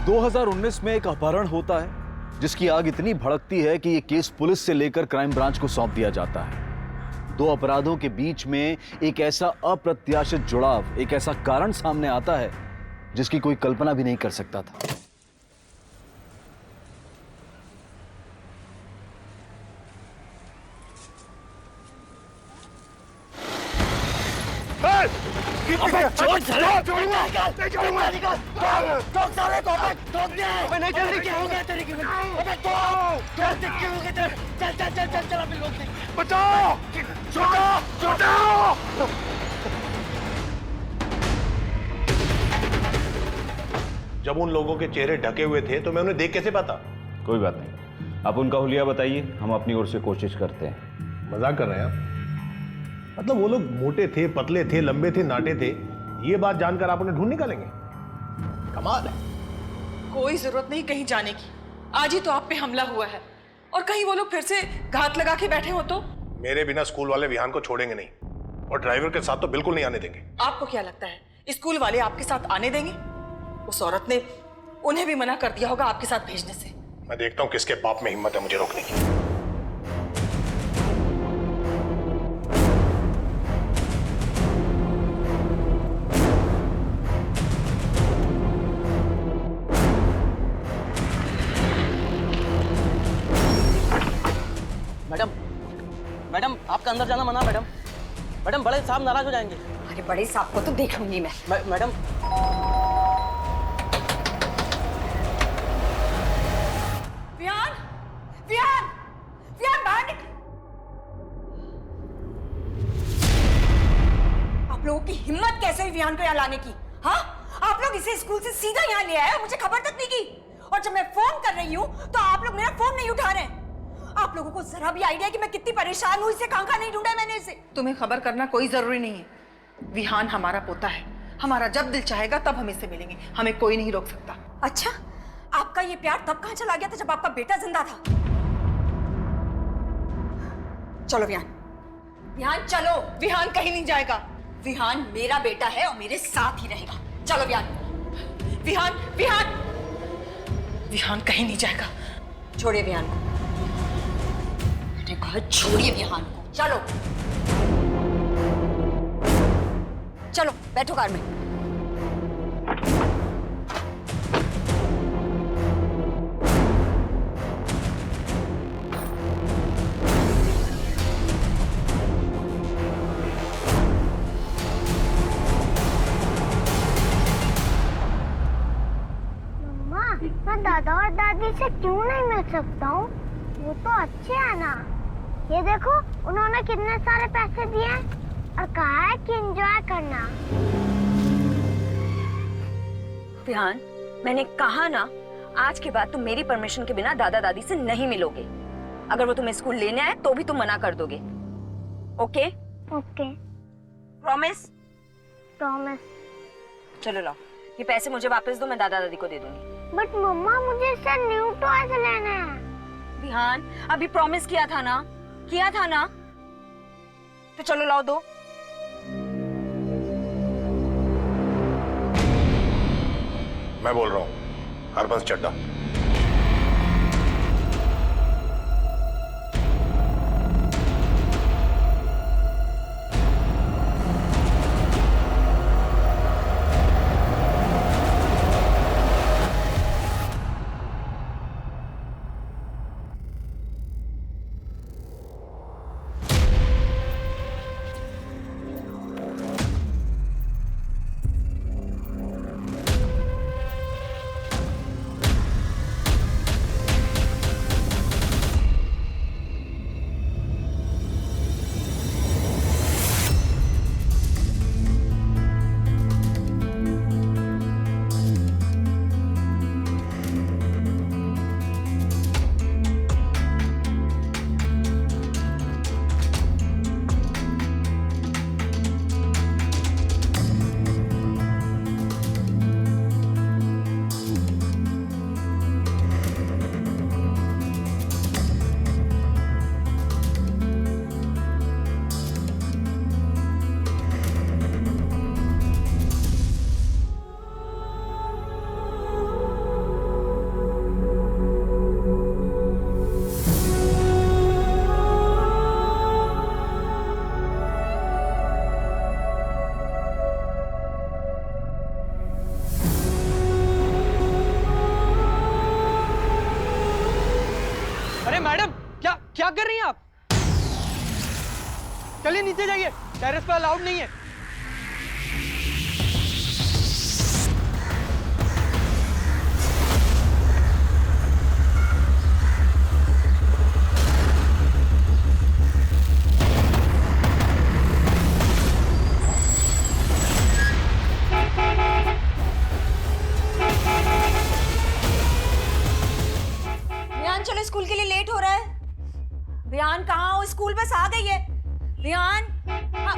2019 में एक अपहरण होता है जिसकी आग इतनी भड़कती है कि यह केस पुलिस से लेकर क्राइम ब्रांच को सौंप दिया जाता है। दो अपराधों के बीच में एक ऐसा अप्रत्याशित जुड़ाव, एक ऐसा कारण सामने आता है जिसकी कोई कल्पना भी नहीं कर सकता था। जब उन लोगों के चेहरे ढके हुए थे तो मैं उन्हें देख कैसे पाता? कोई बात नहीं, आप उनका हुलिया बताइए, हम अपनी ओर से कोशिश करते हैं। मजाक कर रहे हैं आप? मतलब वो लोग मोटे थे, पतले थे, लंबे थे, नाटे थे, ये बात जानकर आप उन्हें ढूंढ निकालेंगे? कमाल है। कोई जरूरत नहीं कहीं जाने की, आज ही तो आप पे हमला हुआ है और कहीं वो लोग फिर से घात लगा के बैठे हो तो? मेरे बिना स्कूल वाले विहान को छोड़ेंगे नहीं, और ड्राइवर के साथ तो बिल्कुल नहीं आने देंगे। आपको क्या लगता है स्कूल वाले आपके साथ आने देंगे? उस औरत ने उन्हें भी मना कर दिया होगा आपके साथ भेजने से। मैं देखता हूं किसके बाप में हिम्मत है मुझे रोकने की। मैडम आपका अंदर जाना मना। मैडम मैडम बड़े साहब नाराज हो जाएंगे। अरे बड़े साहब को तो देख लूंगी मैं। मैडम विहान, विहान, विहान बाहर निकल। आप लोगों की हिम्मत कैसे हुई विहान को यहाँ लाने की? हाँ, आप लोग इसे स्कूल से सीधा यहाँ ले आए और मुझे खबर तक नहीं की। और जब मैं फोन कर रही हूँ तो आप लोग मेरा फोन नहीं उठा रहे हैं। आप लोगों को जरा भी आइडिया कि मैं कितनी परेशान हूँ, इसे कहाँ नहीं ढूंढा मैंने इसे। तुम्हें खबर करना कोई जरूरी नहीं है। विहान हमारा पोता है, हमारा जब दिल चाहेगा तब हम इससे मिलेंगे, हमें कोई नहीं रोक सकता। अच्छा, आपका ये प्यार तब कहाँ चला गया था जब आपका बेटा जिंदा था? चलो विहान, विहान चलो। विहान कहीं नहीं जाएगा। विहान मेरा बेटा है और मेरे साथ ही रहेगा। चलो विहान। विहान विहान विहान कहीं नहीं जाएगा। छोड़िए विहान को। मैंने कहा छोड़िए विहान को। चलो चलो बैठो कार में। मम्मा, मैं दादा और दादी से क्यों नहीं मिल सकता हूँ? वो तो अच्छे हैं ना। ये देखो, उन्होंने कितने सारे पैसे दिए हैं और कहा है कि एंजॉय करना। विहान, मैंने कहा ना, आज के बाद तुम मेरी परमिशन के बिना दादा दादी से नहीं मिलोगे। अगर वो तुम्हें स्कूल लेने आए तो भी तुम मना कर दोगे। ओके? ओके। प्रॉमिस? प्रॉमिस। चलो लाओ, ये पैसे मुझे वापस दो, मैं दादा दादी को दे दूंगी। बट मम्मा, मुझे इससे न्यू टॉयज लेना है। विहान, अभी प्रॉमिस किया था ना, तो चलो लाओ दो। मैं बोल रहा हूं, हरबंस चड्डा। मजाक कर रही हैं आप? चलिए नीचे जाइए, टेरेस पे अलाउड नहीं है। विहान चलो, स्कूल के लिए लेट हो रहा है। विहान कहाँ हो? स्कूल बस आ गई है। विहान, हाँ,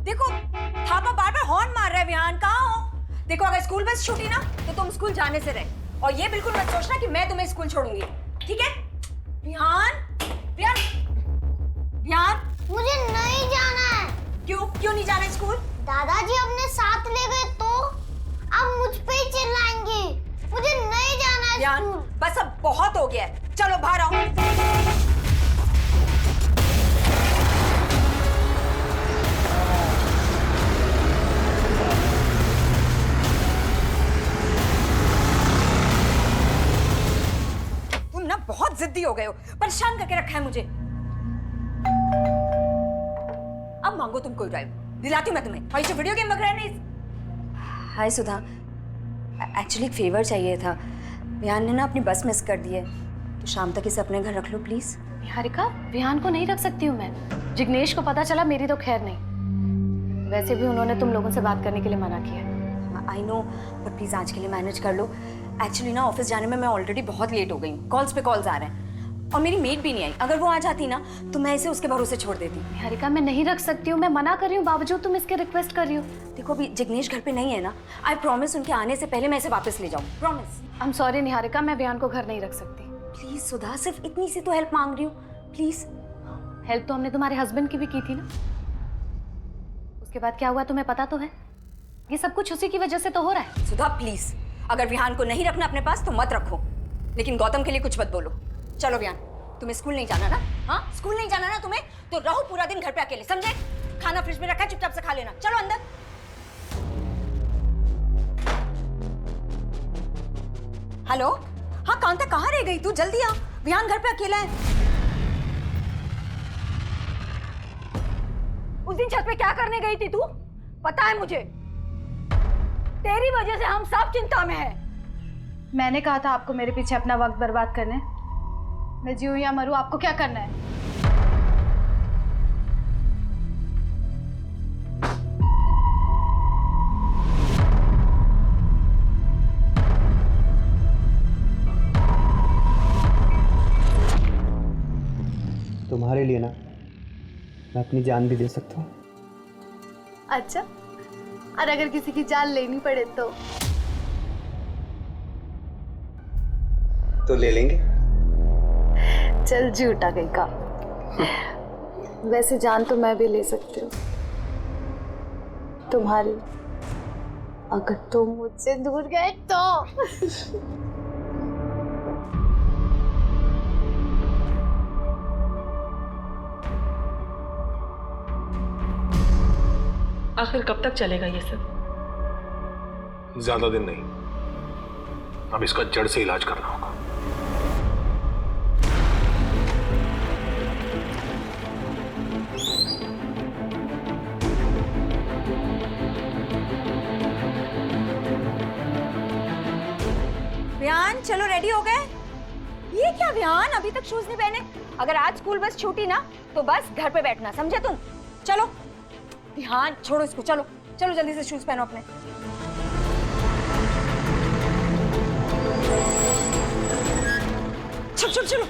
देखो थापा बार बार हॉर्न मार रहा है। विहान कहाँ हो? देखो अगर स्कूल बस छूटी ना तो तुम स्कूल जाने से रहे, और ये बिल्कुल मत सोचना कि मैं तुम्हें स्कूल छोड़ूंगी, ठीक है? विहान, विहान, विहान, मुझे नहीं जाना है। क्यों क्यों नहीं जाना स्कूल? दादाजी अपने साथ ले गए तो अब मुझ पे ही चिल्लाएंगे। मुझे नहीं जाना है विहान, स्कूल। बस अब बहुत हो गया है, चलो बाहर आओ। तुम ना बहुत जिद्दी हो गए हो, परेशान करके रखा है मुझे। अब मांगो तुम कोई ड्राइव, दिलाती हूँ मैं तुम्हें। और ये वीडियो गेम वगैरह नहीं। हाय सुधा, एक्चुअली एक फेवर चाहिए था। विहान ने ना अपनी बस मिस कर दी है, तो शाम तक इसे अपने घर रख लो प्लीज। निहारिका, विहान को नहीं रख सकती हूँ मैं। जिग्नेश को पता चला मेरी तो खैर नहीं। वैसे भी उन्होंने तुम लोगों से बात करने के लिए मना किया। आई नो, पर प्लीज आज के लिए मैनेज कर लो। एक्चुअली ना ऑफिस जाने में मैं ऑलरेडी बहुत लेट हो गई हूँ। कॉल्स पे कॉल्स आ रहे हैं और मेरी मेड भी नहीं आई। अगर वो आ जाती ना तो मैं इसे उसके भरोसे छोड़ देती। निहारिका, मैं नहीं रख सकती हूँ, मैं मना कर रही हूँ, बावजूद तुम इसके रिक्वेस्ट कर रही हो। देखो अभी जिग्नेश घर पे नहीं है ना, आई प्रॉमिस उनके आने से पहले मैं इसे वापस ले जाऊँ, promise. I am sorry Niharika, मैं विहान को घर नहीं रख सकती। प्लीज सुधा, सिर्फ इतनी सी तो हेल्प मांग रही हूँ, प्लीज। हेल्प तो हमने तुम्हारे हस्बैंड की भी की थी ना। उसके बाद क्या हुआ तुम्हें पता तो है। ये सब कुछ उसी की वजह से तो हो रहा है। सुधा प्लीज, अगर विहान को नहीं रखना अपने पास तो मत रखो, लेकिन गौतम के लिए कुछ मत बोलो। चलो विहान, तुम्हें स्कूल नहीं जाना ना? हाँ, स्कूल नहीं जाना ना तुम्हें, तो रहो पूरा दिन घर पे अकेले, समझे? खाना फ्रिज में रखा है, चुपचाप से खा लेना। चलो अंदर। हेलो, हाँ कांता, कहाँ रह गई तू? जल्दी आ, विहान घर पे अकेला है। उस दिन छत पे क्या करने गई थी तू? पता है मुझे, तेरी वजह से हम सब चिंता में हैं। मैंने कहा था आपको मेरे पीछे अपना वक्त बर्बाद करने। मैं जीऊं या मरूं, आपको क्या करना है? तुम्हारे लिए ना मैं अपनी जान भी दे सकता हूँ। अच्छा, और अगर किसी की जान लेनी पड़े तो ले लेंगे। चल झूठा कहीं का। वैसे जान तो मैं भी ले सकती हूँ तुम्हारी, अगर तुम मुझसे दूर गए तो। आखिर कब तक चलेगा ये सब? ज्यादा दिन नहीं, अब इसका जड़ से इलाज करना होगा। विहान चलो, रेडी हो गए? ये क्या विहान, अभी तक शूज नहीं पहने? अगर आज स्कूल बस छूटी ना तो बस घर पे बैठना, समझे तुम? चलो विहान, छोड़ो इसको, चलो चलो जल्दी से शूज पहनो अपने। चलो चलो चलो,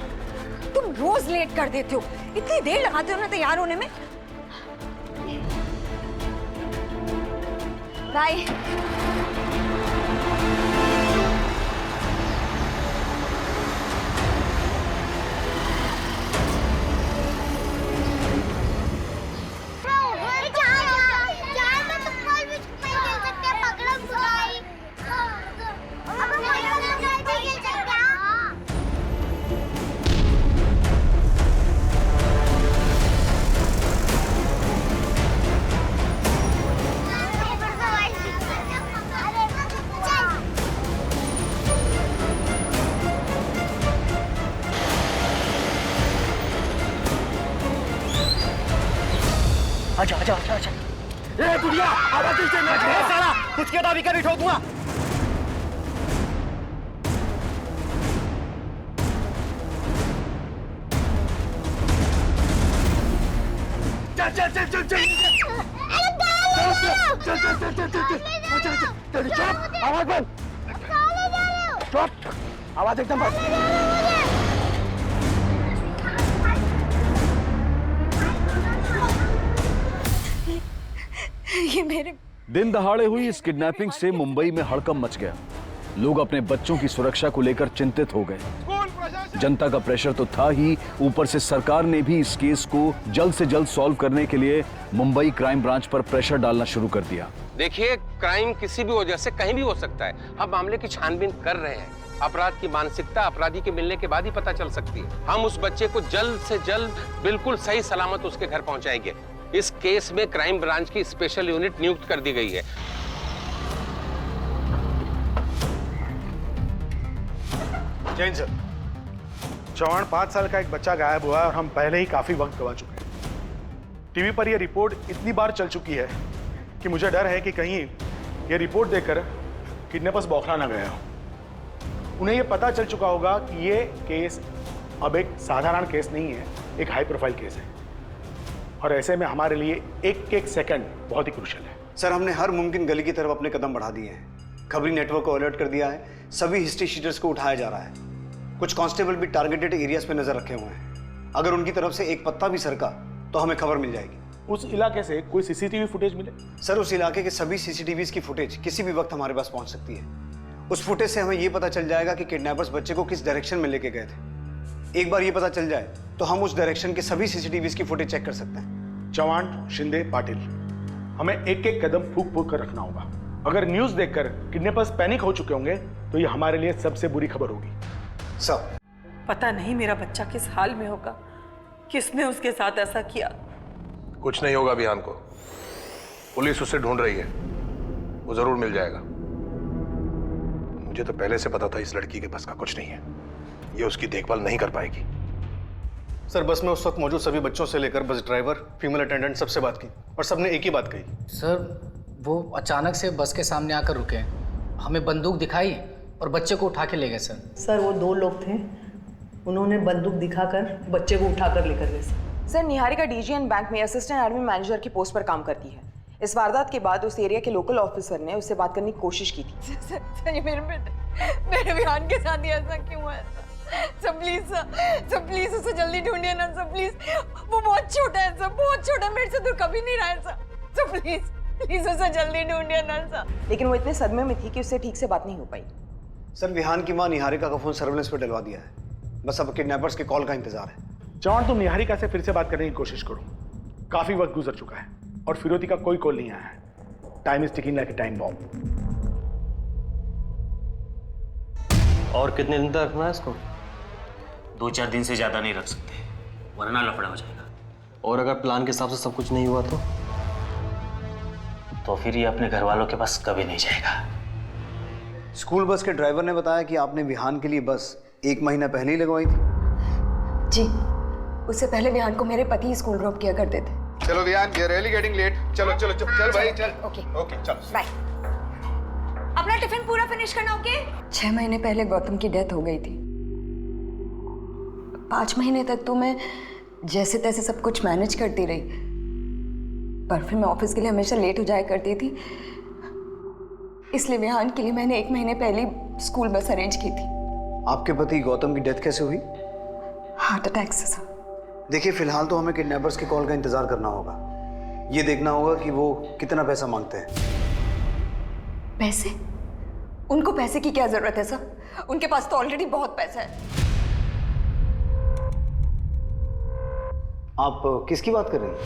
तुम रोज लेट कर देते हो, इतनी देर लगाते हो ना तैयार होने में। बाय। चल अच्छा अच्छा अच्छा। ए बुढ़िया, आवाज से ना कर साला, कुछ किया तो अभी कर ठोक दूंगा। चल चल चल चल चल चल चुप, आवाज बंद, चुप, आवाज एकदम बंद। ये मेरे दिन दहाड़े हुई इस किडनैपिंग से मुंबई में हड़कंप मच गया। लोग अपने बच्चों की सुरक्षा को लेकर चिंतित हो गए। जनता का प्रेशर तो था ही, ऊपर से सरकार ने भी इस केस को जल्द से जल्द सॉल्व करने के लिए मुंबई क्राइम ब्रांच पर प्रेशर डालना शुरू कर दिया। देखिए, क्राइम किसी भी वजह से कहीं भी हो सकता है। हम मामले की छानबीन कर रहे हैं। अपराध की मानसिकता अपराधी के मिलने के बाद ही पता चल सकती है। हम उस बच्चे को जल्द से जल्द बिल्कुल सही सलामत उसके घर पहुंचाएंगे। इस केस में क्राइम ब्रांच की स्पेशल यूनिट नियुक्त कर दी गई है। जैन सर, चौहान 5 साल का एक बच्चा गायब हुआ है और हम पहले ही काफी वक्त गवा चुके हैं। टीवी पर यह रिपोर्ट इतनी बार चल चुकी है कि मुझे डर है कि कहीं यह रिपोर्ट देखकर किडनैपर्स बौखला ना गए हो। उन्हें यह पता चल चुका होगा कि यह केस अब एक साधारण केस नहीं है, एक हाई प्रोफाइल केस है और ऐसे में हमारे लिए एक एक सेकंड बहुत ही क्रूशियल है। सर, हमने हर मुमकिन गली की तरफ अपने कदम बढ़ा दिए हैं। खबरी नेटवर्क को अलर्ट कर दिया है। सभी हिस्ट्री शीटर्स को उठाया जा रहा है। कुछ कांस्टेबल भी टारगेटेड एरियाज पे नजर रखे हुए हैं। अगर उनकी तरफ से एक पत्ता भी सरका तो हमें खबर मिल जाएगी। उस इलाके से कोई सीसीटीवी फुटेज मिले? सर, उस इलाके के सभी सीसीटीवीज की फुटेज किसी भी वक्त हमारे पास पहुंच सकती है। उस फुटेज से हमें यह पता चल जाएगा कि किडनैपर्स बच्चे को किस डायरेक्शन में लेके गए थे। एक बार ये पता चल जाए तो हम उस डायरेक्शन के सभी सीसीटीवीज की फुटेज चेक कर सकते हैं। चौहान, शिंदे, पाटिल, हमें एक एक कदम फूक फूक कर रखना होगा। अगर न्यूज देखकर किडनैपर्स पैनिक हो चुके होंगे तो ये हमारे लिए सबसे बुरी खबर होगी। सर, पता नहीं मेरा बच्चा किस हाल में होगा, किसने उसके साथ ऐसा किया। कुछ नहीं होगा विहान को, पुलिस उसे ढूंढ रही है, वो जरूर मिल जाएगा। मुझे तो पहले से पता था इस लड़की के बस का कुछ नहीं है, ये उसकी देखभाल नहीं कर पाएगी। सर, बस में उस वक्त मौजूद सभी बच्चों से लेकर बस ड्राइवर, फीमेल अटेंडेंट सबसे बात की और सबने एक ही बात कही। सर, वो अचानक से बस के सामने आकर रुके, हमें बंदूक दिखाई और बच्चे को उठा के ले गए। सर, वो 2 लोग थे, उन्होंने बंदूक दिखाकर बच्चे को उठाकर लेकर गए। सर, निहारिका डीजीएन बैंक में असिस्टेंट एडमिन मैनेजर की पोस्ट पर काम करती है। इस वारदात के बाद उस एरिया के लोकल ऑफिसर ने उससे बात करने की कोशिश की थी। सर, ये मेरे विहान के साथ ही ऐसा क्यों हुआ है? सर प्लीज उसे जल्दी ढूंढिए ना सर, प्लीज। वो बहुत छोटा है सर, बहुत छोटा, मेरे से दूर कभी नहीं रहा है सर। प्लीज उसे जल्दी ढूंढिए ना सर। लेकिन वो इतने सदमे में थी कि उससे ठीक से बात नहीं हो पाई। सर, विहान की मां निहारिका का फोन सर्विलेंस पर डलवा दिया है। बस अब किडनैपर्स के कॉल का इंतजार है। चौहान, तुम निहारिका से फिर से बात करने की कोशिश करो। काफी वक्त गुजर चुका है और फिरोती का कोई कॉल नहीं आया है। Time is ticking like a time bomb. और कितने दिन तक रखना है इसको? 2-4 दिन से ज्यादा नहीं रख सकते, वरना लफड़ा हो जाएगा। और अगर प्लान के हिसाब से सब कुछ नहीं हुआ तो फिर ये अपने घर वालों के पास कभी नहीं जाएगा। स्कूल बस के ड्राइवर ने बताया कि आपने विहान के लिए बस 1 महीना पहले ही लगवाई थी। जी, उससे पहले विहान को मेरे पति स्कूल ड्रॉप किया करते थे। चलो Vihan, we are really getting late. चलो चल भाई, चल। ओके चलो बाय। अपना टिफिन पूरा फिनिश करना, ओके? 6 महीने पहले गौतम की डेथ हो गई थी। 5 महीने तक तो मैं जैसे तैसे सब कुछ मैनेज करती रही, पर फिर मैं ऑफिस के लिए हमेशा लेट हो जाया करती थी। इसलिए विहान के लिए मैंने 1 महीने पहले स्कूल बस अरेंज की थी। आपके पति गौतम की डेथ कैसे हुई? हार्ट अटैक से सर। देखिए, फिलहाल तो हमें किडनैपर्स के कॉल का इंतजार करना होगा। ये देखना होगा कि वो कितना पैसा मांगते हैं। पैसे? उनको पैसे की क्या जरूरत है सर? उनके पास तो ऑलरेडी बहुत पैसा है। आप किसकी बात कर रही हैं?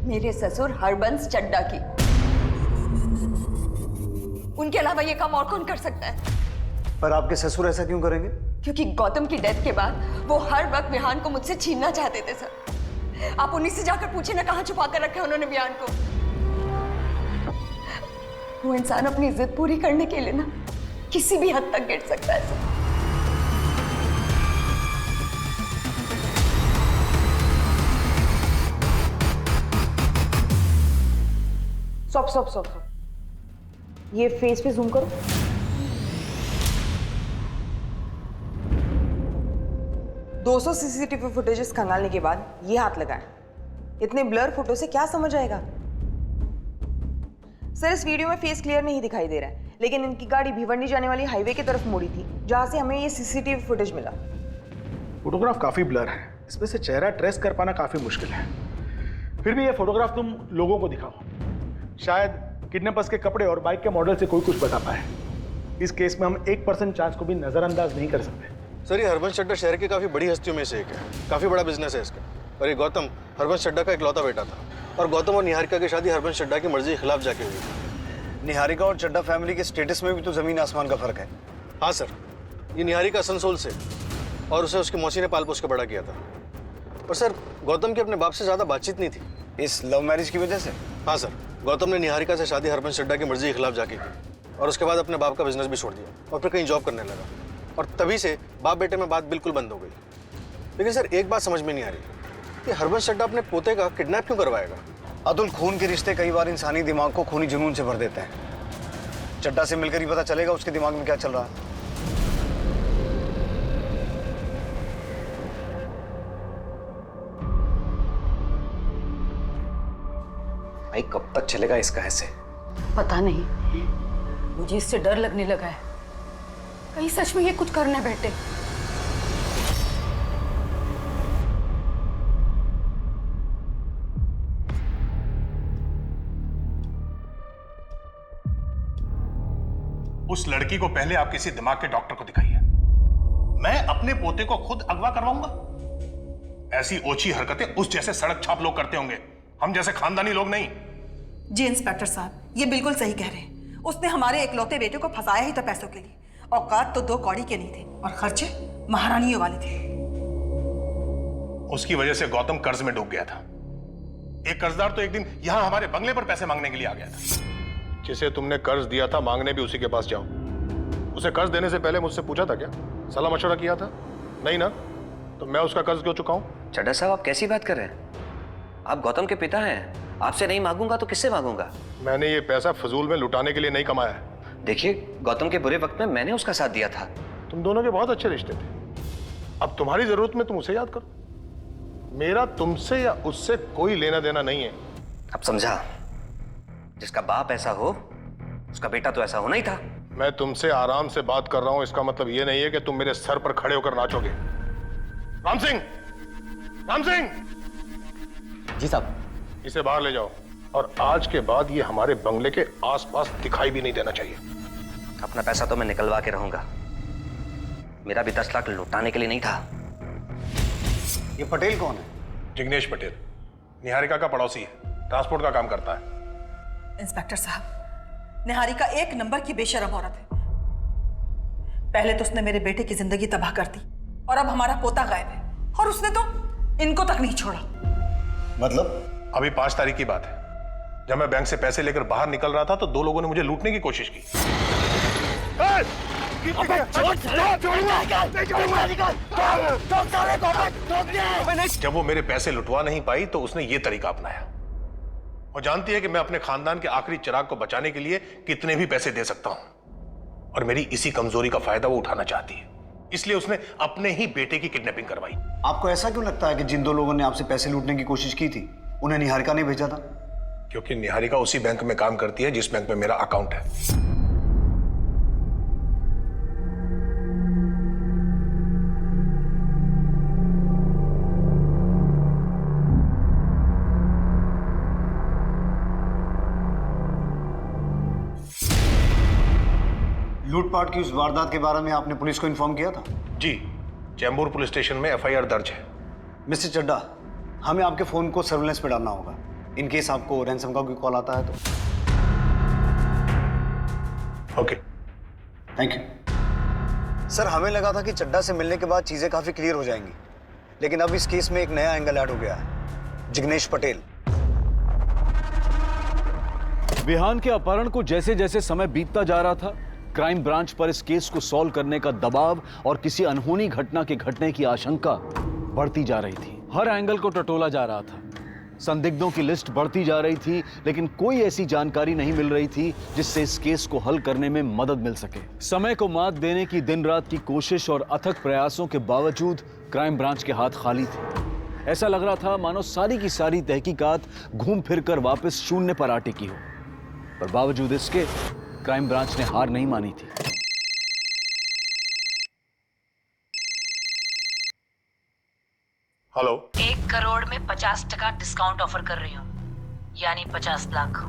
मेरे ससुर हरबंस चड्डा की। उनके अलावा ये काम और कौन कर सकता है? पर आपके ससुर ऐसा क्यों करेंगे? क्योंकि गौतम की डेथ के बाद वो हर वक्त विहान को मुझसे छीनना चाहते थे सर। आप उन्हीं से जाकर पूछे ना कहाँ छुपा कर रखे उन्होंने विहान को। वो इंसान अपनी जिद पूरी करने के लिए ना किसी भी हद तक गिर सकता है सर। स्टॉप। ये फेस पे जूम करो। दो 200 सीसीटीवी फुटेजेस खंगालने के बाद ये हाथ लगाए। इतने ब्लर फोटो से क्या समझ आएगा? सर, इस वीडियो में फेस क्लियर नहीं दिखाई दे रहा है, लेकिन इनकी गाड़ी भिवंडी जाने वाली हाईवे की तरफ मुड़ी थी, जहां से हमें ये सीसीटीवी फुटेज मिला। फोटोग्राफ काफी ब्लर है, इसमें से चेहरा ट्रेस कर पाना काफी मुश्किल है। फिर भी ये फोटोग्राफ तुम लोगों को दिखाओ, शायद किडनैपर्स के कपड़े और बाइक के मॉडल से कोई कुछ बता पाए। इस केस में हम 1% चांस को भी नजरअंदाज नहीं कर सकते। सर, ये हरबंस चड्ढा शहर की काफी बड़ी हस्तियों में से एक है, काफी बड़ा बिजनेस है इसका। और ये गौतम हरबंस चड्ढा का इकलौता बेटा था, और गौतम और निहारिका की शादी हरबंस चड्ढा की मर्जी के खिलाफ जाके हुई थी। निहारिका और चड्ढा फैमिली के स्टेटस में भी तो जमीन आसमान का फर्क है। हाँ सर, ये निहारिका असनसोल से, और उसे उसकी मौसी ने पाल पोस के बड़ा किया था। और सर, गौतम की अपने बाप से ज्यादा बातचीत नहीं थी। इस लव मैरिज की वजह से? हाँ सर, गौतम ने निहारिका से शादी हरबंस चड्ढा की मर्जी के खिलाफ जाके की, और उसके बाद अपने बाप का बिजनेस भी छोड़ दिया और फिर कहीं जॉब करने लगा। और तभी से बाप बेटे में बात बिल्कुल बंद हो गई। लेकिन सर, एक बात समझ में नहीं आ रही कि हरबंस चड्ढा अपने पोते का किडनैप क्यों करवाएगा? अतुल, खून के रिश्ते कई बार इंसानी दिमाग को खूनी जुनून से भर देते हैं। चड्ढा से मिलकर ही पता चलेगा उसके दिमाग में क्या चल रहा है। भाई, कब तक चलेगा इसका ऐसे? पता नहीं, मुझे इससे डर लगने लगा है। कहीं सच में ये कुछ करने बैठे। उस लड़की को पहले आप किसी दिमाग के डॉक्टर को दिखाइए। मैं अपने पोते को खुद अगवा करवाऊंगा? ऐसी ओछी हरकतें उस जैसे सड़क छाप लोग करते होंगे, हम जैसे खानदानी लोग नहीं। जी इंस्पेक्टर साहब, ये बिल्कुल सही कह रहे हैं। उसने हमारे इकलौते बेटे को फंसाया ही था पैसों के लिए। औकात तो 2 कौड़ी के नहीं थे और खर्चे महारानियों वाले थे। उसकी वजह से गौतम कर्ज में डूब गया था। एक कर्जदार तो एक दिन यहां हमारे बंगले पर पैसे मांगने के लिए आ गया था। जिसे तुमने कर्ज दिया था, मांगने भी उसी के पास जाओ। उसे कर्ज देने से पहले मुझसे पूछा था क्या? सलाह मशवरा किया था? नहीं ना? तो मैं उसका कर्ज क्यों चुकाऊं? चड्ढा साहब, आप कैसी बात कर रहे हैं? आप गौतम के पिता हैं। आपसे नहीं मांगूंगा तो किससे मांगूंगा? मैंने ये पैसा फजूल में लुटाने के लिए नहीं कमाया है। देखिए, गौतम के बुरे वक्त में मैंने उसका साथ दिया था। तुम दोनों के बहुत अच्छे रिश्ते थे। अब तुम्हारी जरूरत में तुम उसे याद करो। मेरा तुमसे या उससे कोई लेना देना नहीं है। अब समझा, जिसका बाप ऐसा हो उसका बेटा तो ऐसा होना ही था। मैं तुमसे आराम से बात कर रहा हूं, इसका मतलब ये नहीं है कि तुम मेरे सर पर खड़े होकर नाचोगे। राम सिंह! राम सिंह! जी साहब। इसे बाहर ले जाओ, और आज के बाद ये हमारे बंगले के आसपास दिखाई भी नहीं देना चाहिए। अपना पैसा तो मैं निकलवा के रहूंगा, मेरा भी 10 लाख लुटाने के लिए नहीं था। ये पटेल कौन है? जिग्नेश पटेल, निहारिका का पड़ोसी है, ट्रांसपोर्ट का काम करता है। इंस्पेक्टर साहब, निहारिका 1 नंबर की बेशरम औरत है। पहले तो उसने मेरे बेटे की जिंदगी तबाह कर दी, और अब हमारा पोता गायब है, और उसने तो इनको तक नहीं छोड़ा। मतलब? अभी 5 तारीख की बात है, जब मैं बैंक से पैसे लेकर बाहर निकल रहा था तो 2 लोगों ने मुझे लूटने की कोशिश की। जब वो मेरे पैसे लुटवा नहीं पाई तो उसने ये तरीका अपनाया। और जानती है कि मैं अपने खानदान के आखिरी चिराग को बचाने के लिए कितने भी पैसे दे सकता हूं, और मेरी इसी कमजोरी का फायदा वो उठाना चाहती है। इसलिए उसने अपने ही बेटे की किडनैपिंग करवाई। आपको ऐसा क्यों लगता है कि जिन 2 लोगों ने आपसे पैसे लूटने की कोशिश की थी, उन्हें निहारिका ने भेजा था? क्योंकि निहारिका उसी बैंक में काम करती है जिस बैंक में मेरा अकाउंट है। लूटपाट की उस वारदात के बारे में आपने पुलिस को इन्फॉर्म किया था? जी, चैम्बूर पुलिस स्टेशन में FIR दर्ज है। मिस्टर चड्ढा, हमें आपके फोन को सर्विलेंस पे डालना होगा, इन केस आपको रैंसम का कोई कॉल आता है तो। Okay, thank you. सर, हमें लगा था कि चड्ढा से मिलने के बाद चीजें काफी क्लियर हो जाएंगी, लेकिन अब इस केस में एक नया एंगल ऐड हो गया है। जिग्नेश पटेल। विहान के अपहरण को जैसे जैसे समय बीतता जा रहा था, क्राइम ब्रांच पर इस केस को सॉल्व करने का दबाव और किसी अनहोनी घटना के घटने की आशंका बढ़ती जा रही थी। हर एंगल को टटोला जा रहा था, संदिग्धों की लिस्ट बढ़ती जा रही थी, लेकिन कोई ऐसी जानकारी नहीं मिल रही थी जिससे इस केस को हल करने में मदद मिल सके। समय को मात देने की दिन रात की कोशिश और अथक प्रयासों के बावजूद क्राइम ब्रांच के हाथ खाली थे। ऐसा लग रहा था मानो सारी की सारी तहकीकात घूम फिरकर वापस शून्य पर आ टिकी हो। पर बावजूद इसके क्राइम ब्रांच ने हार नहीं मानी थी। हेलो। 1 करोड़ में 50% डिस्काउंट ऑफर कर रही हूँ, यानी 50 लाख।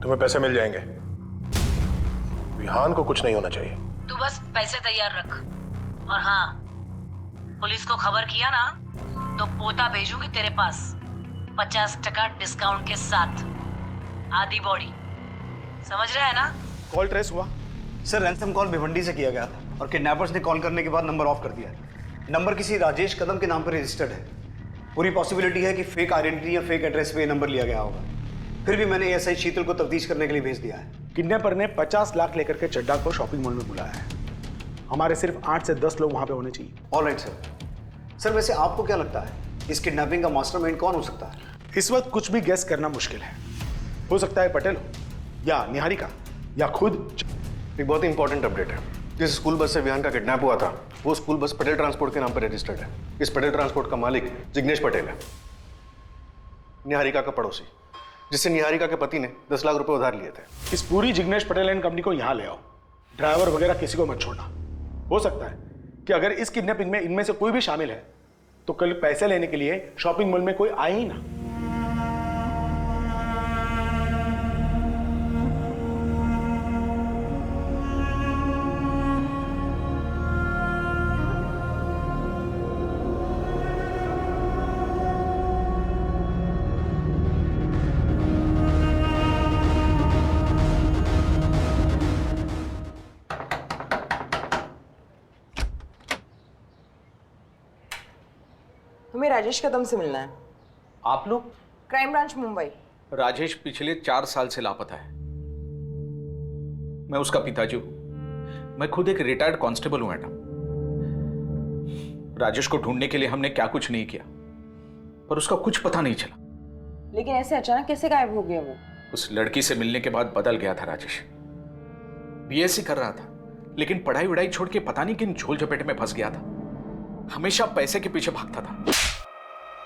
तुम्हें पैसे मिल जाएंगे। विहान को कुछ नहीं होना चाहिए। तू बस पैसे तैयार रख। और हाँ, पुलिस को खबर किया ना तो पोता भेजूंगी तेरे पास 50% डिस्काउंट के साथ, आधी बॉडी। समझ रहा है ना? कॉल ट्रेस हुआ? सर रैंसम कॉल भिवंडी से किया गया था और किडनैपर्स ने कॉल करने के बाद नंबर ऑफ कर दिया। नंबर किसी राजेश कदम के नाम पर रजिस्टर्ड है। पूरी पॉसिबिलिटी है कि फेक आइडेंटिटी या फेक एड्रेस पे नंबर लिया गया होगा। फिर भी मैंने एसआई शीतल को तफ्तीश करने के लिए भेज दिया है। किडनैपर ने 50 लाख लेकर के चड्डा को शॉपिंग मॉल में बुलाया है। हमारे सिर्फ 8 से 10 लोग वहां पे होने चाहिए। Alright sir. सर वैसे आपको क्या लगता है इस किडनैपिंग का मास्टरमाइंड कौन हो सकता है? इस वक्त कुछ भी गेस करना मुश्किल है। हो सकता है पटेल हो, या निहारिका, या खुद। एक बहुत ही इंपॉर्टेंट अपडेट है। जिस स्कूल बस से विहान का किडनैप हुआ था वो स्कूल बस पटेल ट्रांसपोर्ट के नाम पर रजिस्टर्ड है। इस पटेल ट्रांसपोर्ट का मालिक जिग्नेश पटेल है, निहारिका का पड़ोसी, जिससे निहारिका के पति ने 10 लाख रुपए उधार लिए थे। इस पूरी जिग्नेश पटेल एंड कंपनी को यहाँ ले आओ। ड्राइवर वगैरह किसी को मत छोड़ना। हो सकता है कि अगर इस किडनैपिंग में इनमें से कोई भी शामिल है तो कल पैसे लेने के लिए शॉपिंग मॉल में कोई आए ही ना। तुम्हें राजेश कदम से मिलना है। आप लोग? Crime branch Mumbai. राजेश पिछले 4 साल से लापता है। मैं उसका पिताजी हूं। मैं खुद एक रिटायर्ड कांस्टेबल हूं मैडम। राजेश को ढूंढने के लिए हमने क्या कुछ नहीं किया, पर उसका कुछ पता नहीं चला। लेकिन ऐसे अचानक कैसे गायब हो गया वो? उस लड़की से मिलने के बाद बदल गया था राजेश। बीएससी कर रहा था, लेकिन पढ़ाई वढ़ाई छोड़ के पता नहीं किन झोल झपेटे में फंस गया था। हमेशा पैसे के पीछे भागता था।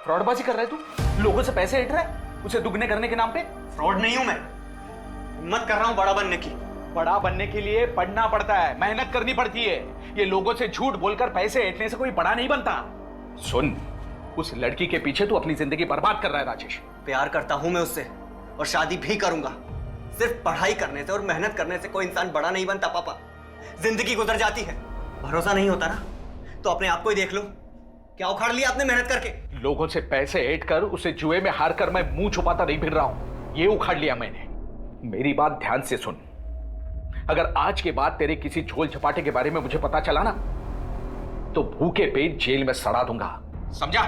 फ्रॉडबाजी कर रहा है तू? लोगों से पैसे ऐंठ रहा है उसे दुगने करने के नाम पे? फ्रॉड नहीं हूं मैं, हिम्मत कर रहा हूं बड़ा बनने की। बड़ा बनने के लिए पढ़ना पड़ता है, मेहनत करनी पड़ती है। ये लोगों से झूठ बोलकर पैसे ऐंठने से कोई बड़ा नहीं बनता। सुन, उस लड़की के पीछे तू अपनी जिंदगी बर्बाद कर रहा है राजेश। प्यार करता हूं मैं उससे और शादी भी करूंगा। सिर्फ पढ़ाई करने से और मेहनत करने से कोई इंसान बड़ा नहीं बनता पापा। जिंदगी गुजर जाती है। भरोसा नहीं होता ना तो अपने आप को ही देख लो। क्या उखाड़ लिया आपने मेहनत करके? लोगों से पैसे ऐंठ कर उसे जुए में हार कर मैं मुंह छुपाता नहीं फिर रहा हूं। ये उखाड़ लिया मैंने। मेरी बात ध्यान से सुन। अगर आज के बाद तेरे किसी झोल झपाटे के बारे में मुझे पता चला ना तो भूखे पेट जेल में सड़ा दूंगा, समझा?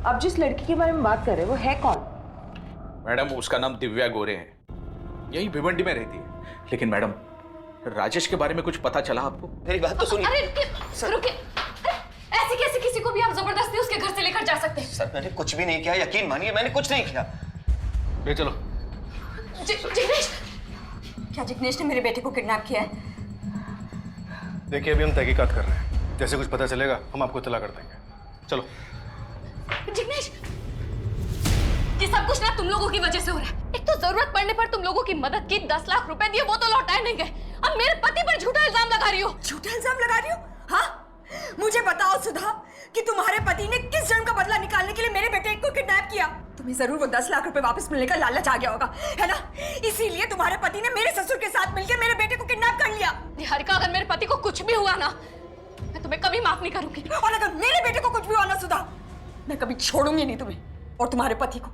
अब जिस लड़की के बारे में बात कर रहे हैं वो है कौन? मैडम उसका नाम दिव्या गोरे है, यही भिवंडी में रहती है। लेकिन मैडम राजेश के बारे में कुछ पता चला आपको? मेरी बात तो सुनिए। अरे रुकिए, ऐसे कैसे किसी को भी आप जबरदस्ती उसके घर से लेकर जा सकते हैं? सर मैंने कुछ भी नहीं किया, यकीन मानिए मैंने कुछ नहीं किया। ले चलो। जिग्नेश, क्या जिग्नेश ने मेरे बेटे को किडनैप किया है? देखिए अभी हम तहकीकात कर रहे हैं, जैसे कुछ पता चलेगा हम आपको इत्तला कर देंगे। चलो। जिग्नेश, ये सब कुछ ना तुम लोगों की वजह से हो रहा है। एक तो जरूरत पड़ने पर तुम लोगों की मदद की, 10 लाख रुपए दिए, वो तो लौटाए नहीं गए। अब मेरे पति पर झूठा इल्जाम लगा रही हो। झूठा इल्जाम लगा रही हो? हाँ, मुझे बताओ सुधा कि तुम्हारे पति ने किस जन्म का बदला निकालने के लिए मेरे बेटे को किडनैप किया। तुम्हें जरूर वो 10 लाख रुपए वापस मिलने का लालच आ गया होगा, है ना? इसीलिए तुम्हारे पति ने मेरे ससुर के साथ मिलकर मेरे बेटे को किडनैप कर लिया। निहारिका, अगर मेरे पति को कुछ भी हुआ ना मैं तुम्हें कभी माफ नहीं करूंगी। और अगर मेरे बेटे को कुछ भी हुआ ना सुधा, मैं कभी छोड़ूंगी नहीं तुम्हें और तुम्हारे पति को।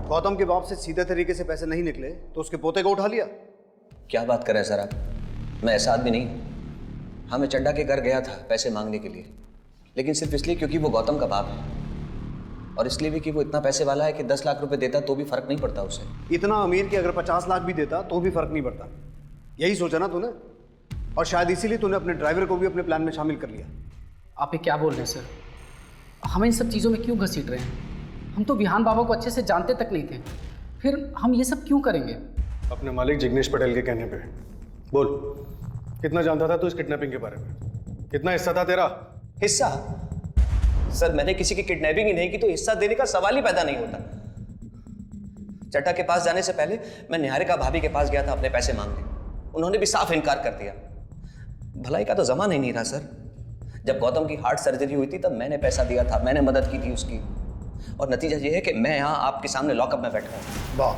गौतम के बाप से सीधे तरीके से पैसे नहीं निकले तो उसके पोते को उठा लिया। क्या बात कर रहे हैं सर आप? मैं ऐसा आदमी नहीं। हाँ, मैं चड्डा के घर गया था पैसे मांगने के लिए, लेकिन सिर्फ इसलिए क्योंकि वो गौतम का बाप है। और इसलिए भी कि वो इतना पैसे वाला है कि 10 लाख रुपए देता तो भी फर्क नहीं पड़ता उसे। इतना अमीर कि अगर 50 लाख भी देता तो भी फर्क नहीं पड़ता। यही सोचा ना तूने, और शायद इसीलिए तूने अपने ड्राइवर को भी अपने प्लान में शामिल कर लिया। आप ये क्या बोल रहे हैं सर? हम इन सब चीज़ों में क्यों घसीट रहे हैं? हम तो विहान बाबा को अच्छे से जानते तक नहीं थे, फिर हम ये सब क्यों करेंगे? अपने मालिक जिग्नेश पटेल के कहने पे। बोल, कितना जानता था तू इस किडनैपिंग के बारे में? कितना हिस्सा था तेरा? हिस्सा? सर मैंने किसी की किडनैपिंग ही नहीं की तो हिस्सा देने का सवाल ही पैदा नहीं होता। चड्ढा के पास जाने से पहले मैं निहारिका भाभी के पास गया था अपने पैसे मांगने। उन्होंने भी साफ इनकार कर दिया। भलाई का तो जमाना ही नहीं रहा सर। जब गौतम की हार्ट सर्जरी हुई थी तब मैंने पैसा दिया था, मैंने मदद की थी उसकी, और नतीजा ये है कि मैं यहाँ आपके सामने लॉकअप में बैठा हूँ। वाह,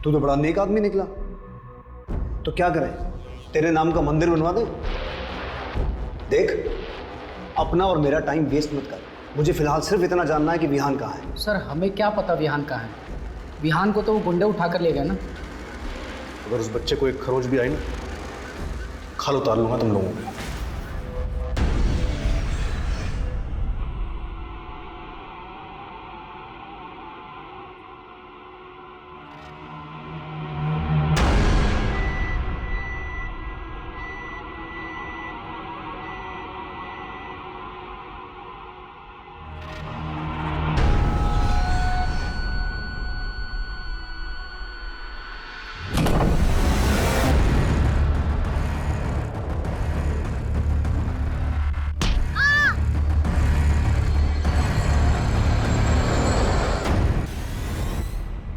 तू तो बड़ा नेक आदमी निकला। तो क्या करें, तेरे नाम का मंदिर बनवा दे? देख, अपना और मेरा टाइम वेस्ट मत कर। मुझे फिलहाल सिर्फ इतना जानना है कि विहान कहाँ है। सर हमें क्या पता विहान कहाँ है? विहान को तो वो गुंडे उठा कर ले गए ना। अगर उस बच्चे को एक खरोच भी आई ना, खाल उतार लूंगा तुम लोगों को।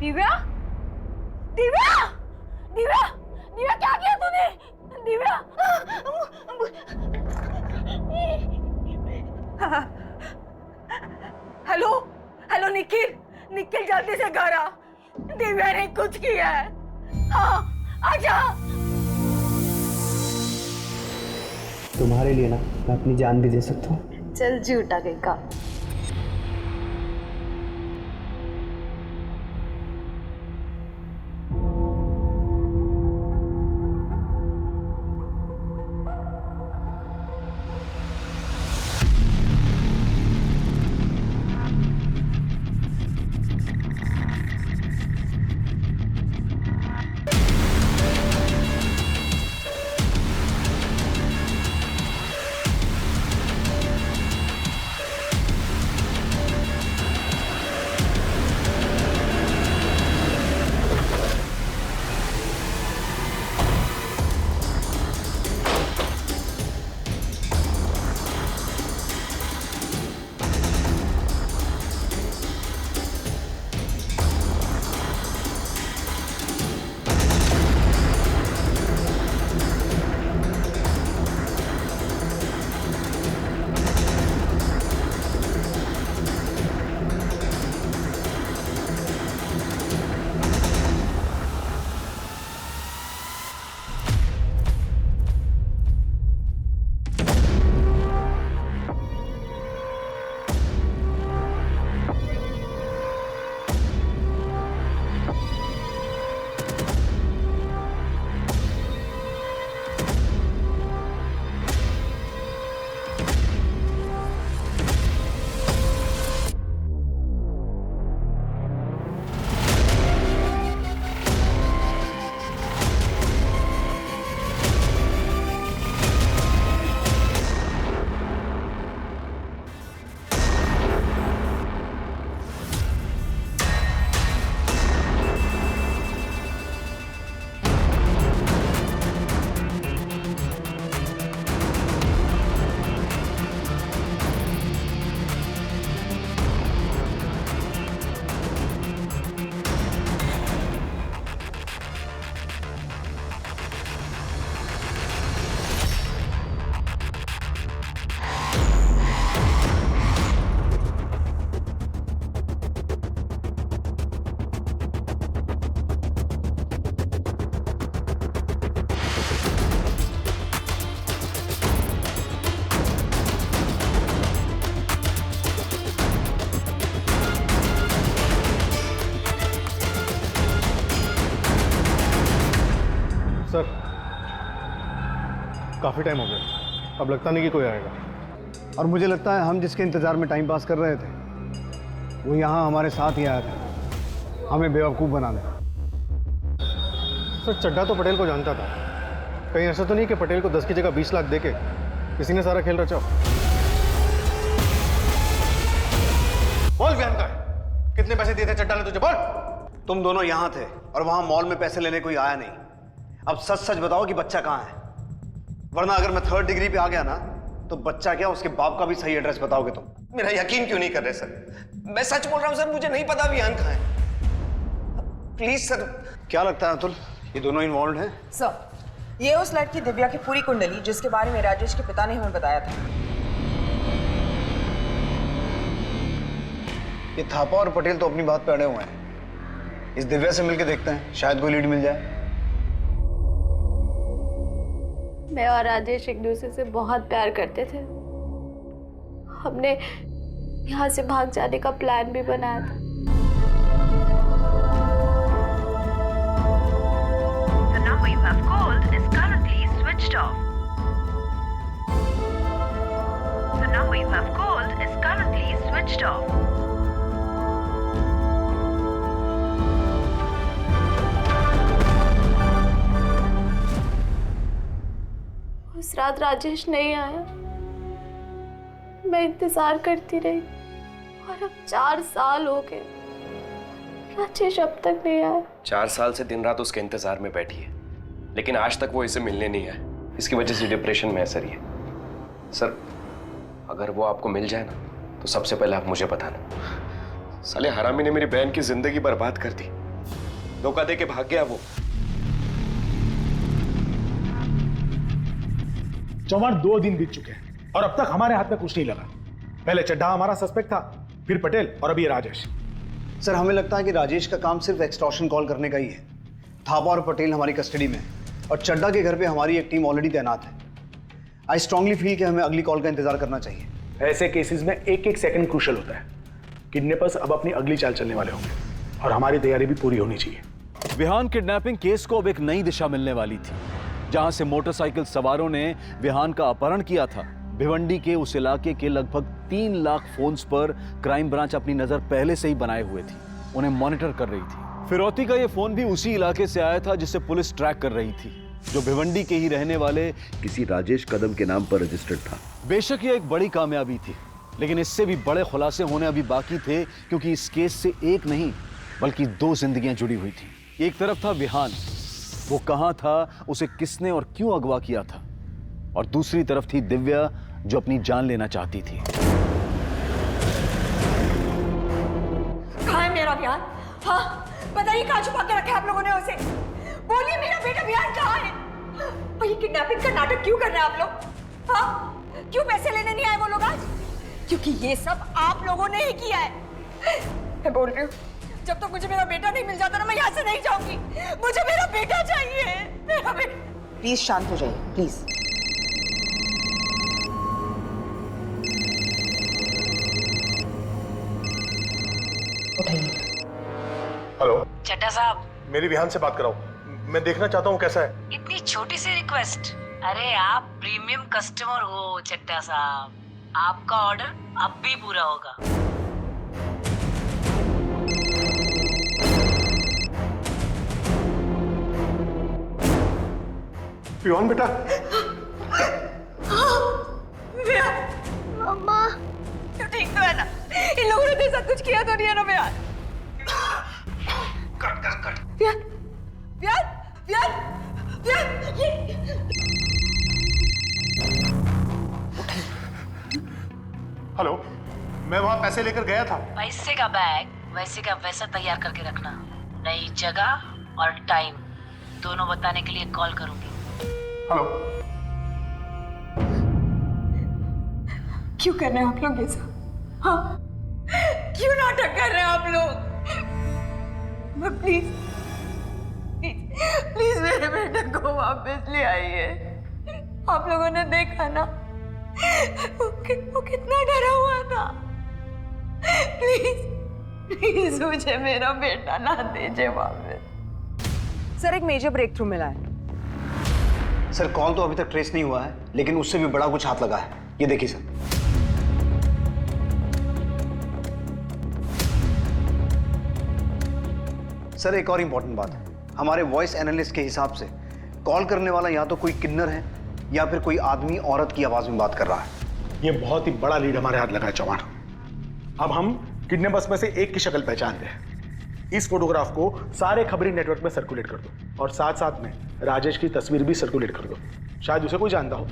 दिव्या, दिव्या, दिव्या, दिव्या क्या किया तूने? दिव्या, हेलो, हेलो निखिल, निखिल जल्दी से घर आ। दिव्या ने कुछ किया है। हाँ, आजा। तुम्हारे लिए ना मैं अपनी जान भी दे सकता हूँ। चल झूठा कहीं का। सर, काफ़ी टाइम हो गया, अब लगता नहीं कि कोई आएगा। और मुझे लगता है हम जिसके इंतजार में टाइम पास कर रहे थे वो यहाँ हमारे साथ ही आया था हमें बेवकूफ़ बनाने। सर चड्ढा तो पटेल को जानता था, कहीं ऐसा तो नहीं कि पटेल को 10 की जगह 20 लाख देके किसी ने सारा खेल रचा हो? बोल बयान का कितने पैसे दिए थे चड्ढा ने तुझे, बोल। तुम दोनों यहाँ थे और वहां मॉल में पैसे लेने कोई आया नहीं। अब सच सच बताओ कि बच्चा कहाँ है, वरना अगर मैं 3rd डिग्री पे आ गया ना तो बच्चा क्या उसके बाप का भी सही एड्रेस बताओगे तुम। मेरा यकीन क्यों नहीं कर रहे सर? मैं सच बोल रहा हूँ सर, मुझे नहीं पता विहान कहाँ है। Please sir. क्या लगता है अतुल, ये दोनों इन्वॉल्व हैं? सर, ये उस लड़की दिव्या की पूरी कुंडली जिसके बारे में राजेश के पिता ने हमें बताया था। ये थापा और पटेल तो अपनी बात पे अड़े हुए हैं। इस दिव्या से मिलके देखते हैं, शायद कोई लीड मिल जाए। मैं और राजेश एक दूसरे से बहुत प्यार करते थे। हमने यहाँ से भाग जाने का प्लान भी बनाया था। The number you have called is currently switched off. The number you have called is currently switched off. उस रात राजेश नहीं आया। मैं इंतजार करती रही और अब 4 साल हो गए, राजेश अब तक नहीं आया। 4 साल से दिन रात उसके इंतजार में बैठी है, लेकिन आज तक वो इसे मिलने नहीं आया। इसकी वजह से डिप्रेशन में असर ही है। सर, अगर वो आपको मिल जाए ना तो सबसे पहले आप मुझे बताना। साले हरामी ने मेरी बहन की जिंदगी बर्बाद कर दी, धोखा दे के भाग गया वो। चौहान 2 दिन बीत चुके हैं और अब तक हमारे हाथ में कुछ नहीं लगा। पहले चड्ढा हमारा सस्पेक्ट था, फिर पटेल और अभी राजेश। सर हमें लगता है कि राजेश का काम सिर्फ एक्सटॉर्शन कॉल करने का ही है। थापा और पटेल हमारी कस्टडी में है और चड्ढा के घर पे हमारी एक टीम ऑलरेडी तैनात है। आई स्ट्रांगली फील कि हमें अगली कॉल का इंतजार करना चाहिए। ऐसे केसेस में एक सेकंड क्रूशल होता है। किडनैपर्स अब अपनी अगली चाल चलने वाले होंगे और हमारी तैयारी भी पूरी होनी चाहिए। विहान किडनैपिंग केस को अब एक नई दिशा मिलने वाली थी। जहां से मोटरसाइकिल सवारों ने विहान का अपहरण किया था, भिवंडी के उस इलाके के लगभग 3 लाख फोन्स पर क्राइम ब्रांच अपनी नजर पहले से ही बनाए हुए थी, उन्हें मॉनिटर कर रही थी। फिरौती का यह फोन भी उसी इलाके से आया था जिसे पुलिस ट्रैक कर रही थी, जो भिवंडी के ही रहने वाले किसी राजेश कदम के नाम पर रजिस्टर्ड था। बेशक यह एक बड़ी कामयाबी थी, लेकिन इससे भी बड़े खुलासे होने अभी बाकी थे, क्योंकि इस केस से एक नहीं बल्कि 2 जिंदगियां जुड़ी हुई थी। एक तरफ था विहान, वो कहां था, उसे किसने और क्यों अगवा किया था, और दूसरी तरफ थी दिव्या जो अपनी जान लेना चाहती थी। कहाँ है मेरा विहान? हाँ, बताइए कहाँ छुपा के रखा है आप लोगों ने उसे? बोलिए मेरा बेटा विहान कहाँ है? और ये किडनैपिंग का नाटक क्यों कर रहे हैं आप लोग? हाँ, क्यों पैसे लेने नहीं आए वो लोग आज? क्योंकि ये सब आप लोगों ने ही किया है। मैं बोल रही हूँ, जब तक मुझे मेरा बेटा नहीं मिल जाता ना, मैं यहाँ से नहीं जाऊंगी। मुझे मेरा बेटा चाहिए, मेरा बेटा। प्लीज शांत हो जाइए, प्लीज। हेलो चड्ढा साहब, मेरी विहान से बात कराओ, मैं देखना चाहता हूँ कैसा है। इतनी छोटी सी रिक्वेस्ट। अरे आप प्रीमियम कस्टमर हो चड्ढा साहब, आपका ऑर्डर अब भी पूरा होगा। विहान बेटा। मम्मा, तू ठीक तो है ना? इन लोगों ने तेरे साथ कुछ किया तो नहीं है ना विहान? विहान, विहान, विहान, विहान, ये हेलो, मैं वहां पैसे लेकर गया था। पैसे का बैग वैसे का वैसा तैयार करके रखना। नई जगह और टाइम दोनों बताने के लिए कॉल करूंगी। हेलो। क्यों कर रहे हैं आप लोग ये सब? हाँ, क्यों नाटक कर रहे हैं आप लोग? प्लीज प्लीज प्लीज मेरे बेटे को वापस ले आइए। आप लोगों ने देखा ना, वो कितना डरा हुआ था। प्लीज प्लीज मुझे मेरा बेटा ना दीजिए वापस। सर, एक मेजर ब्रेक थ्रू मिला है। सर कॉल तो अभी तक ट्रेस नहीं हुआ है, लेकिन उससे भी बड़ा कुछ हाथ लगा है। ये देखिए सर। सर एक और इम्पोर्टेंट बात है, हमारे वॉइस एनालिस्ट के हिसाब से कॉल करने वाला या तो कोई किन्नर है या फिर कोई आदमी औरत की आवाज में बात कर रहा है। ये बहुत ही बड़ा लीड हमारे हाथ लगा है चौहान। अब हम किडनैपर्स में से एक की शक्ल पहचानते हैं। इस फोटोग्राफ को सारे खबरी नेटवर्क में सर्कुलेट कर दो और साथ साथ में राजेश की तस्वीर भी सर्कुलेट कर दो, शायद उसे कोई जानता हो।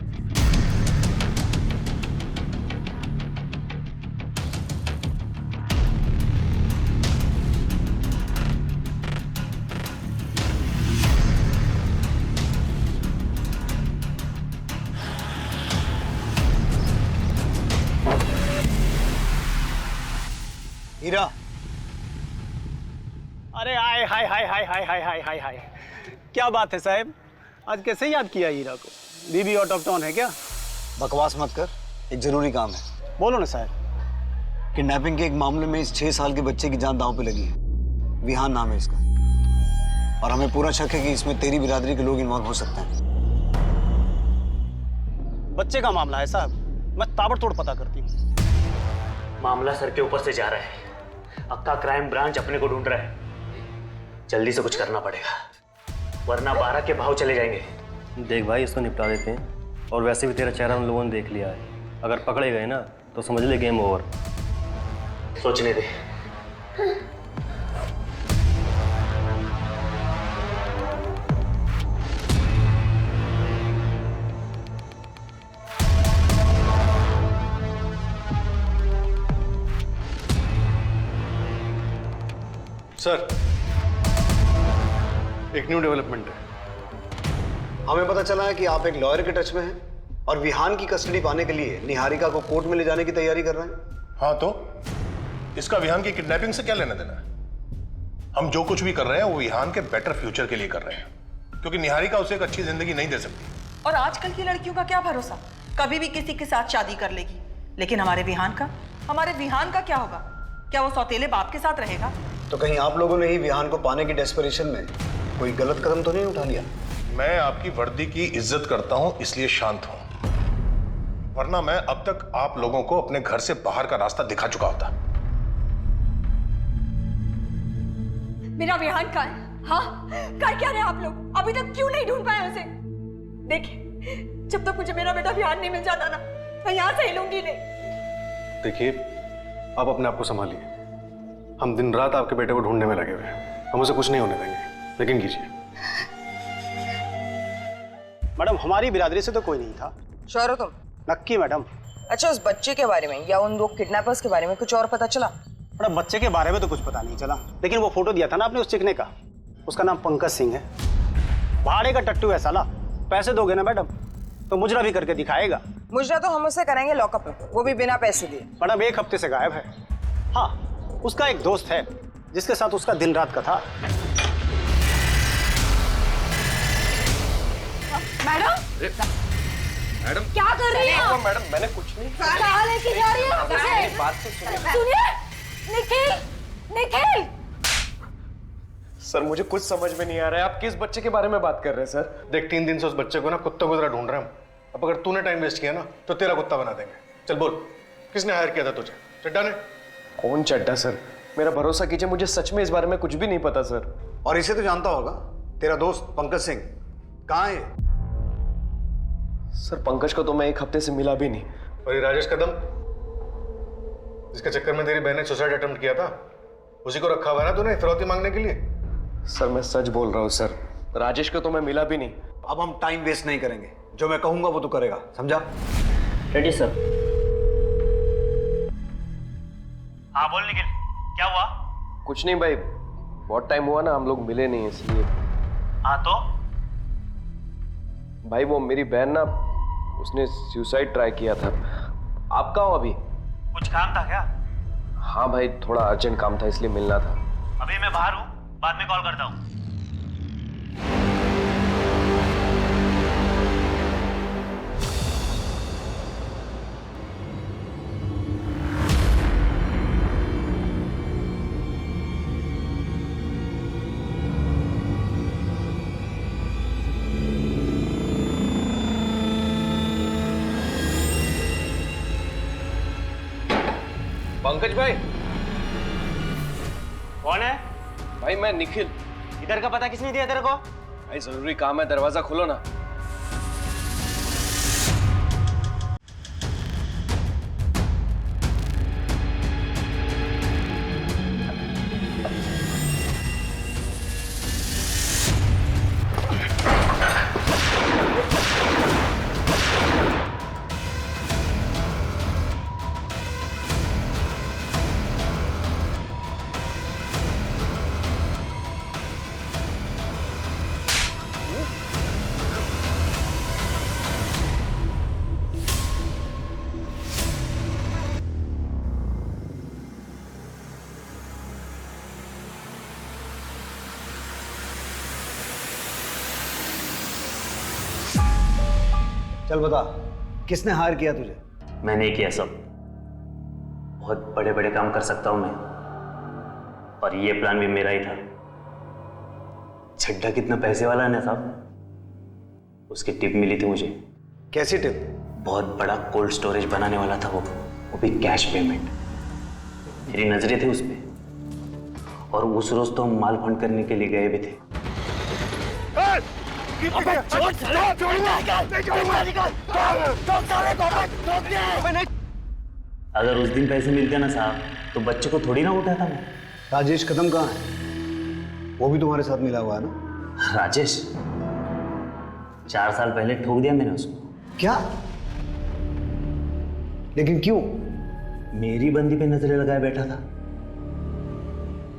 हीरा, अरे हाय हाय हाय हाय हाय हाय हाय हाय हाय, क्या बात है साहब, आज कैसे याद किया हीरा को? बीबी आउट ऑफ टाउन है क्या? बकवास मत कर, एक जरूरी काम है। बोलो ना साहब। किडनैपिंग के एक मामले में इस 6 साल के बच्चे की जान दांव पे लगी है। विहान नाम है इसका, और हमें पूरा शक है कि इसमें तेरी बिरादरी के लोग इन्वॉल्व हो सकते हैं। बच्चे का मामला है साहब, मैं ताबड़तोड़ पता करती हूँ। मामला सर के ऊपर से जा रहा है, अक्का क्राइम ब्रांच अपने को ढूंढ रहा है। जल्दी से कुछ करना पड़ेगा, वरना 12 के भाव चले जाएंगे। देख भाई, इसको निपटा देते हैं, और वैसे भी तेरा चेहरा उन लोगों ने देख लिया है। अगर पकड़े गए ना तो समझ ले गेम ओवर। सोचने दे। सर, एक न्यू डेवलपमेंट है। हमें पता चला है कि आप एक लॉयर के टच में हैं और विहान की कस्टडी पाने के लिए निहारिका को कोर्ट में ले जाने की तैयारी कर रहे हैं। हाँ तो इसका विहान की किडनैपिंग से क्या लेना देना है? हम जो कुछ भी कर रहे हैं वो विहान के बेटर फ्यूचर के लिए कर रहे हैं, क्योंकि निहारिका उसे एक अच्छी जिंदगी नहीं दे सकती। और आजकल की लड़कियों का क्या भरोसा, कभी भी किसी के साथ शादी कर लेगी। लेकिन हमारे विहान का क्या होगा? क्या वो सौतेले बाप के साथ रहेगा? तो कहीं आप लोगों ने ही विहान को पाने की डेस्परेशन में कोई गलत कदम तो नहीं उठा लिया? मैं आपकी वर्दी की इज्जत करता हूं, इसलिए शांत हूं, वरना मैं अब तक आप लोगों को अपने घर से बाहर का रास्ता दिखा चुका होता। मेरा विहान कहाँ है? हाँ, कर क्या रहे आप लोग? अभी तक क्यों नहीं ढूंढ पाए उसे? देखिए, जब तक मुझे मेरा बेटा विहान नहीं मिल जाता ना, मैं यहाँ से हिलूंगी नहीं। देखिए, आप अपने आप को संभालिए। हम दिन रात आपके बेटे को ढूंढने में लगे हुए हैं, हम उसे कुछ नहीं होने देंगे, लेकिन कीजिए। मैडम, हमारी बिरादरी से तो कोई नहीं था। श्योर हो तुम? नक्की मैडम। अच्छा, उस बच्चे के बारे में या उन 2 किडनैपर्स के बारे में कुछ और पता चला? मैडम, बच्चे के बारे में तो कुछ पता नहीं चला, लेकिन वो फोटो दिया था ना आपने उस चिकने का, उसका नाम पंकज सिंह है। भाड़े का टट्टू है साला। पैसे दोगे ना मैडम तो मुजरा भी करके दिखाएगा। मुजरा तो हम उसे कराएंगे लॉकअप में, वो भी बिना पैसे दिए। मैडम, 1 हफ्ते से गायब है। हाँ, उसका एक दोस्त है जिसके साथ उसका दिन रात का था। मैडम क्या कर रही है? मैडम, मैंने कुछ नहीं। कहाँ लेके जा रही है मुझे? बात तो सुनिए, निखिल, निखिल। सर, मुझे कुछ समझ में नहीं आ रहा है, आप किस बच्चे के बारे में बात कर रहे हैं सर? देख, 3 दिन से उस बच्चे को ना कुत्तों की तरह ढूंढ रहे हैं हम। अब अगर तूने टाइम वेस्ट किया ना तो तेरा कुत्ता बना देंगे। चल बोल, किसने हायर किया था तुझे? चड्डा ने? कौन चड्डा सर? मेरा भरोसा कीजिए, मुझे सच में इस बारे में कुछ भी नहीं पता सर। और इसे तो जानता होगा, तेरा दोस्त पंकज सिंह कहाँ है? सर, पंकज को तो मैं 1 हफ्ते से मिला भी नहीं। और ये राजेश कदम, जिसके चक्कर में तेरी बहन ने सुसाइड अटेम्प्ट किया था, उसी को रखा हुआ है ना तूने फिरौती मांगने के लिए? सर, मैं सच बोल रहा हूँ सर, राजेश को तो मैं मिला भी नहीं। अब हम टाइम वेस्ट नहीं करेंगे, जो मैं कहूंगा वो तू करेगा, समझा? Ready sir. हाँ बोल निखिल, क्या हुआ? कुछ नहीं भाई, बहुत टाइम हुआ ना, हम लोग मिले नहीं इसलिए। हाँ तो? भाई वो मेरी बहन ना, उसने सुसाइड ट्राई किया था। आप कहाँ हो अभी? कुछ काम था क्या? हाँ भाई, थोड़ा अर्जेंट काम था इसलिए मिलना था। अभी मैं बाहर हूँ, बाद में कॉल करता हूँ। पंकज भाई। कौन है? भाई मैं निखिल। इधर का पता किसने दिया तेरे को? भाई जरूरी काम है, दरवाजा खोलो ना। चल बता, किसने हायर किया तुझे? मैंने ही किया सब। बहुत बड़े बड़े काम कर सकता हूं मैं, और ये प्लान भी मेरा ही था। छड्डा कितना पैसे वाला है ना साहब, उसकी टिप मिली थी मुझे। कैसी टिप? बहुत बड़ा कोल्ड स्टोरेज बनाने वाला था वो भी कैश पेमेंट। मेरी नजरें थी उस पे, और उस रोज तो हम माल फंड करने के लिए गए भी थे। अगर उस दिन पैसे मिलते ना साहब, तो बच्चे को थोड़ी ना उठाता मैं। राजेश कदम कहाँ है? वो भी तुम्हारे साथ मिला हुआ है ना? राजेश 4 साल पहले ठोक दिया मैंने उसको। क्या? लेकिन क्यों? मेरी बंदी पे नजरें लगाए बैठा था,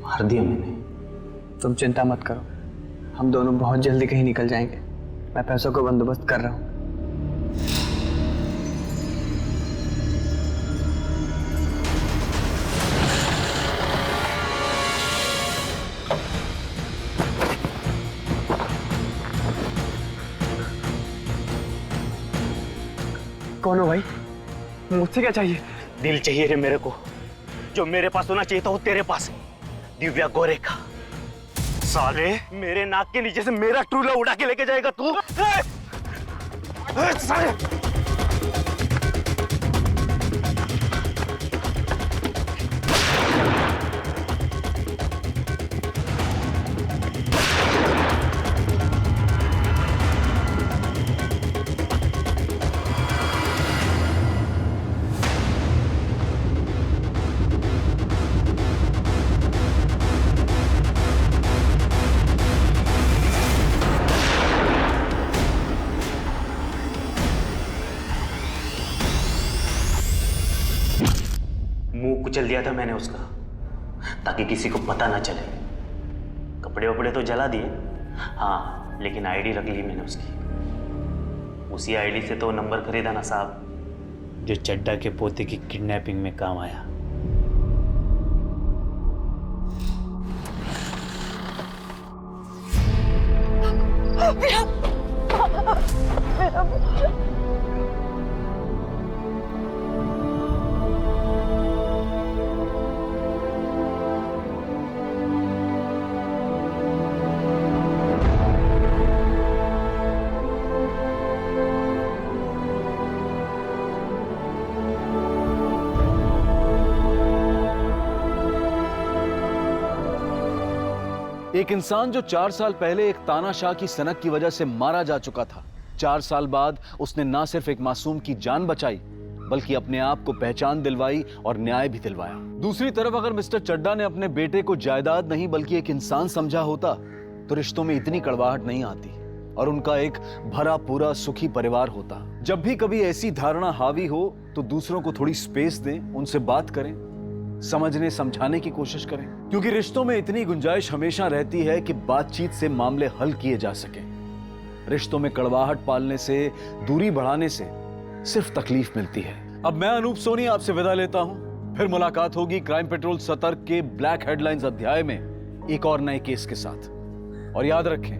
मार दिया मैंने। तुम चिंता मत करो, हम दोनों बहुत जल्दी कहीं निकल जाएंगे। मैं पैसों का बंदोबस्त कर रहा हूँ। कौन हो भाई? मुझसे क्या चाहिए? दिल चाहिए रे मेरे को। जो मेरे पास होना चाहिए था वो तेरे पास है, दिव्या गोरेखा। साले, मेरे नाक के नीचे से मेरा ट्रूला उड़ा के लेके जाएगा तू? साले! मुंह कुचल दिया था मैंने उसका, ताकि किसी को पता ना चले। कपड़े वपड़े तो जला दिए, हाँ, लेकिन आईडी रख ली मैंने उसकी। उसी आईडी से तो नंबर खरीदा ना साहब, जो चड्डा के पोते की किडनैपिंग में काम आया। एक इंसान जो 4 साल पहले एक तानाशाह की सनक की वजह से मारा जा चुका था, 4 साल बाद उसने ना सिर्फ एक मासूम की जान बचाई, बल्कि अपने आप को पहचान दिलवाई और न्याय भी दिलवाया। दूसरी तरफ अगर मिस्टर चड्डा ने अपने बेटे को जायदाद नहीं बल्कि एक इंसान समझा होता, तो रिश्तों में इतनी कड़वाहट नहीं आती और उनका एक भरा पूरा सुखी परिवार होता। जब भी कभी ऐसी धारणा हावी हो तो दूसरों को थोड़ी स्पेस दें, उनसे बात करें, समझने समझाने की कोशिश करें, क्योंकि रिश्तों में इतनी गुंजाइश हमेशा रहती है कि बातचीत से मामले हल किए जा सकें। रिश्तों में कड़वाहट पालने से, दूरी बढ़ाने से सिर्फ तकलीफ मिलती है। अब मैं अनूप सोनी आपसे विदा लेता हूं, फिर मुलाकात होगी क्राइम पेट्रोल सतर्क के ब्लैक हेडलाइंस अध्याय में एक और नए केस के साथ। और याद रखें,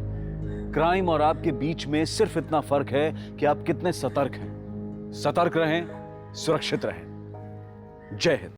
क्राइम और आपके बीच में सिर्फ इतना फर्क है कि आप कितने सतर्क हैं। सतर्क रहें, सुरक्षित रहें। जय हिंद।